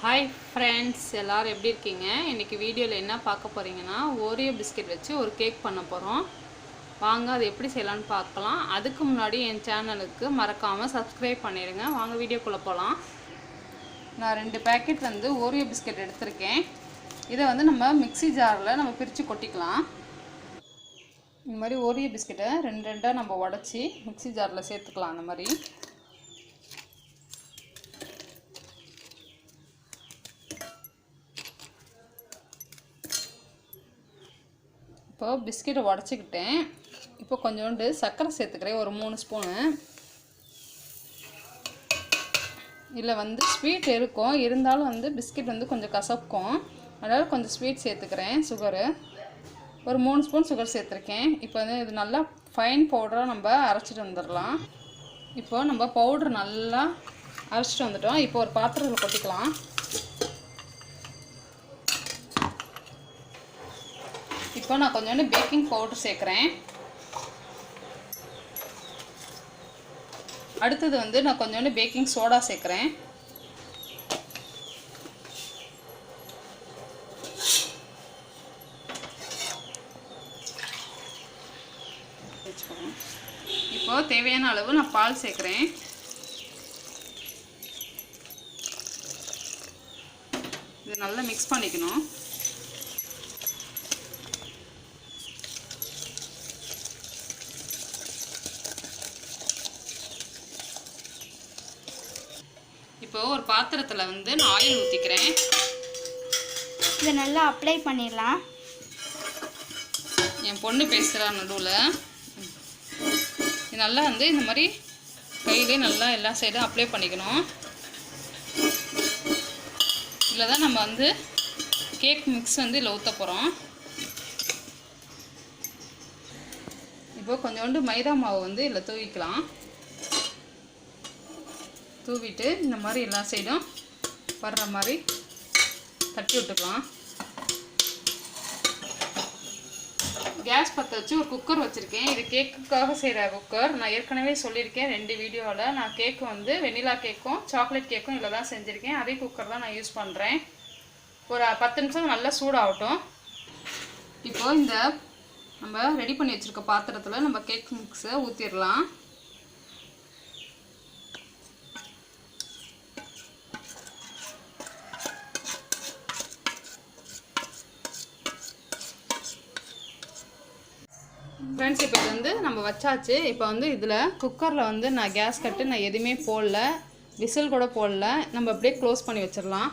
Hi friends, எல்லோரும் எப்படி இருக்கீங்க? இன்றைக்கி வீடியோவில் என்ன பார்க்க போகிறீங்கன்னா, ஓரியோ பிஸ்கெட் வச்சு ஒரு கேக் பண்ண போகிறோம். வாங்க அது எப்படி செய்யலான்னு பார்க்கலாம். அதுக்கு முன்னாடி என் சேனலுக்கு மறக்காமல் சப்ஸ்கிரைப் பண்ணிடுங்க. வாங்க வீடியோக்குள்ளே போகலாம். நான் 2 பேக்கெட் ஓரியோ பிஸ்கெட் எடுத்திருக்கேன். இதை நம்ம மிக்ஸி ஜாரில் நம்ம பிரித்து கொட்டிக்கலாம். இந்த மாதிரி ஓரியோ பிஸ்கெட்டை 2 நம்ம உடச்சி மிக்ஸி ஜாரில் சேர்த்துக்கலாம். அந்த மாதிரி இப்போ பிஸ்கெட்டை உடச்சிக்கிட்டேன். இப்போ கொஞ்சோண்டு சர்க்கரை சேர்த்துக்கிறேன், ஒரு 3 ஸ்பூனு. இதில் ஸ்வீட் இருக்கும், இருந்தாலும் பிஸ்கெட் கொஞ்சம் கசக்கும், அதனால் கொஞ்சம் ஸ்வீட் சேர்த்துக்கிறேன். சுகரு ஒரு 3 ஸ்பூன் சுகர் சேர்த்துருக்கேன். இப்போ இது நல்லா ஃபைன் பவுடராக நம்ம அரைச்சிட்டு வந்துடலாம். இப்போது நம்ம பவுட்ரு நல்லா அரைச்சிட்டு வந்துட்டோம். இப்போ ஒரு பாத்திரத்தில் கொட்டிக்கலாம். இப்போ நான் கொஞ்சோண்டு பேக்கிங் பவுடர் சேர்க்குறேன். அடுத்தது நான் கொஞ்சோண்டு பேக்கிங் சோடா சேர்க்குறேன். இப்போ தேவையான அளவு நான் பால் சேர்க்குறேன். இது நல்லா மிக்ஸ் பண்ணிக்கணும். இப்போ ஒரு பாத்திரத்தில் நான் ஆயில் ஊற்றிக்கிறேன். இதை நல்லா அப்ளை பண்ணிடலாம். என் பொண்ணு பேசுகிறா நடுவில். இது நல்லா இந்த மாதிரி கையிலே நல்லா எல்லா சைடும் அப்ளை பண்ணிக்கணும். இதில் தான் நம்ம கேக் மிக்ஸ் இதில் ஊற்ற போகிறோம். இப்போ கொஞ்சோண்டு மைதா மாவு இதில் தூவிக்கலாம். தூவிட்டு இந்த மாதிரி எல்லா சைடும் வர்ற மாதிரி தட்டி விட்டுக்கலாம். கேஸ் பற்ற வச்சு ஒரு குக்கர் வச்சுருக்கேன். இது கேக்குக்காக செய்கிற குக்கர். நான் ஏற்கனவே சொல்லியிருக்கேன் 2 வீடியோவில். நான் கேக்கு வெனிலா கேக்கும் சாக்லேட் கேக்கும் இதில் தான் செஞ்சுருக்கேன். அதே குக்கர் தான் நான் யூஸ் பண்ணுறேன். ஒரு 10 நிமிஷம் நல்லா சூடாகட்டும். இப்போது இந்த நம்ம ரெடி பண்ணி வச்சுருக்க பாத்திரத்தில் நம்ம கேக் மிக்ஸை ஊற்றிடலாம். ஃப்ரெண்ட்ஸ், இப்போ இது நம்ம வச்சாச்சு. இப்போ இதில் குக்கரில் நான் கேஸ் கட்டு நான் எதுவுமே போடல, விசில் கூட போடல. நம்ம அப்படியே க்ளோஸ் பண்ணி வச்சிடலாம்.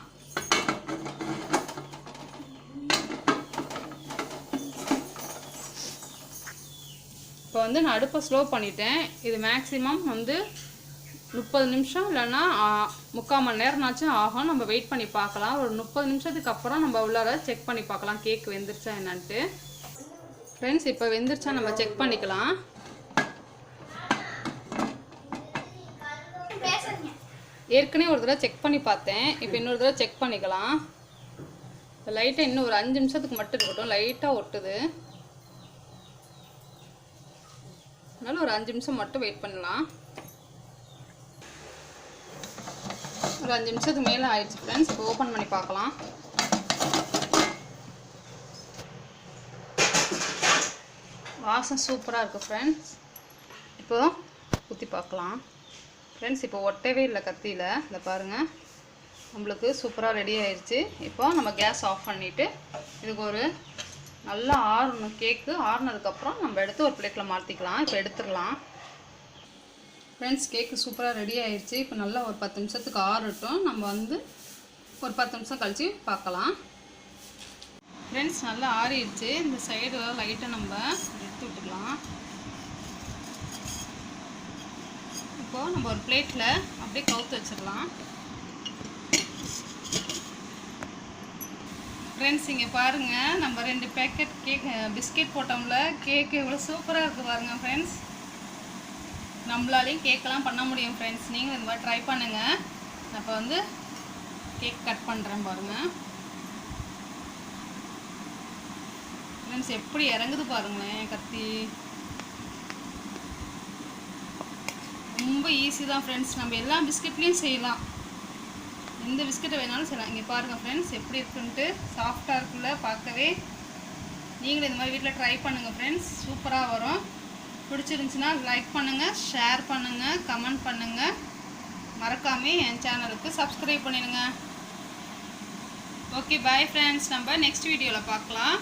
இப்போ நான் அடுப்பை ஸ்லோ பண்ணிட்டேன். இது மேக்ஸிமம் 30 நிமிஷம் இல்லைன்னா 3/4 மணி நேரம்னாச்சும் ஆகும். நம்ம வெயிட் பண்ணி பார்க்கலாம். ஒரு 30 நிமிஷத்துக்கு அப்புறம் நம்ம உள்ளார செக் பண்ணி பார்க்கலாம் கேக் வெந்துருச்சா என்னன்ட்டு. ஃப்ரெண்ட்ஸ், இப்போ வெந்துருச்சா நம்ம செக் பண்ணிக்கலாம். ஏற்கனவே ஒரு தடவை செக் பண்ணி பார்த்தேன். இப்போ இன்னொரு தடவை செக் பண்ணிக்கலாம். இப்போ லைட்டாக இன்னும் ஒரு 5 நிமிஷத்துக்கு மட்டும் இருக்கட்டும். லைட்டாக ஒட்டுது, அதனால் ஒரு 5 நிமிஷம் மட்டும் வெயிட் பண்ணலாம். ஒரு 5 நிமிஷத்துக்கு மேலே ஆயிடுச்சு ஃப்ரெண்ட்ஸ். இப்போ ஓப்பன் பண்ணி பார்க்கலாம். வாசம் சூப்பராக இருக்குது ஃப்ரெண்ட்ஸ். இப்போது ஊற்றி பார்க்கலாம். ஃப்ரெண்ட்ஸ், இப்போ ஒட்டவே இல்லை கத்தியில். இதை பாருங்கள், நம்மளுக்கு சூப்பராக ரெடி ஆயிடுச்சு. இப்போது நம்ம கேஸ் ஆஃப் பண்ணிவிட்டு இதுக்கு ஒரு நல்லா ஆறணும். கேக்கு ஆறுனதுக்கப்புறம் நம்ம எடுத்து ஒரு பிளேட்டில் மாற்றிக்கலாம். இப்போ எடுத்துடலாம். ஃப்ரெண்ட்ஸ், கேக்கு சூப்பராக ரெடி ஆயிடுச்சு. இப்போ நல்லா ஒரு 10 நிமிஷத்துக்கு ஆறட்டும். நம்ம ஒரு 10 நிமிஷம் கழித்து பார்க்கலாம். ஃப்ரெண்ட்ஸ், நல்லா ஆறிடுச்சு. இந்த சைடு லைட்டாக நம்ம எடுத்து விட்டுக்கலாம். இப்போது நம்ம ஒரு பிளேட்டில் அப்படியே கவுத்து வச்சிடலாம். ஃப்ரெண்ட்ஸ், இங்கே பாருங்கள், நம்ம 2 பேக்கெட் கேக் பிஸ்கெட் போட்டோம்ல, கேக்கு இவ்வளோ சூப்பராக இருக்குது பாருங்கள் ஃப்ரெண்ட்ஸ். நம்மளாலையும் கேக்கெல்லாம் பண்ண முடியும் ஃப்ரெண்ட்ஸ். நீங்கள் இந்த மாதிரி ட்ரை பண்ணுங்கள். அப்போ கேக் கட் பண்ணுறேன் பாருங்கள். ஃப்ரெண்ட்ஸ், எப்படி இறங்குது பாருங்களேன் கத்தி. ரொம்ப ஈஸி தான் ஃப்ரெண்ட்ஸ். நம்ம எல்லா பிஸ்கெட்லேயும் செய்யலாம். எந்த பிஸ்கெட்டை வேணாலும் செய்யலாம். இங்கே பாருங்கள் ஃப்ரெண்ட்ஸ் எப்படி இருக்குன்ட்டு, சாஃப்டாக இருக்குல்ல பார்க்கவே. நீங்களும் இந்த மாதிரி வீட்டில் ட்ரை பண்ணுங்கள் ஃப்ரெண்ட்ஸ், சூப்பராக வரும். பிடிச்சிருந்துச்சுன்னா லைக் பண்ணுங்கள், ஷேர் பண்ணுங்கள், கமெண்ட் பண்ணுங்கள். மறக்காமல் என் சேனலுக்கு சப்ஸ்கிரைப் பண்ணிடுங்க. ஓகே பாய் ஃப்ரெண்ட்ஸ், நம்ம நெக்ஸ்ட் வீடியோவில் பார்க்கலாம்.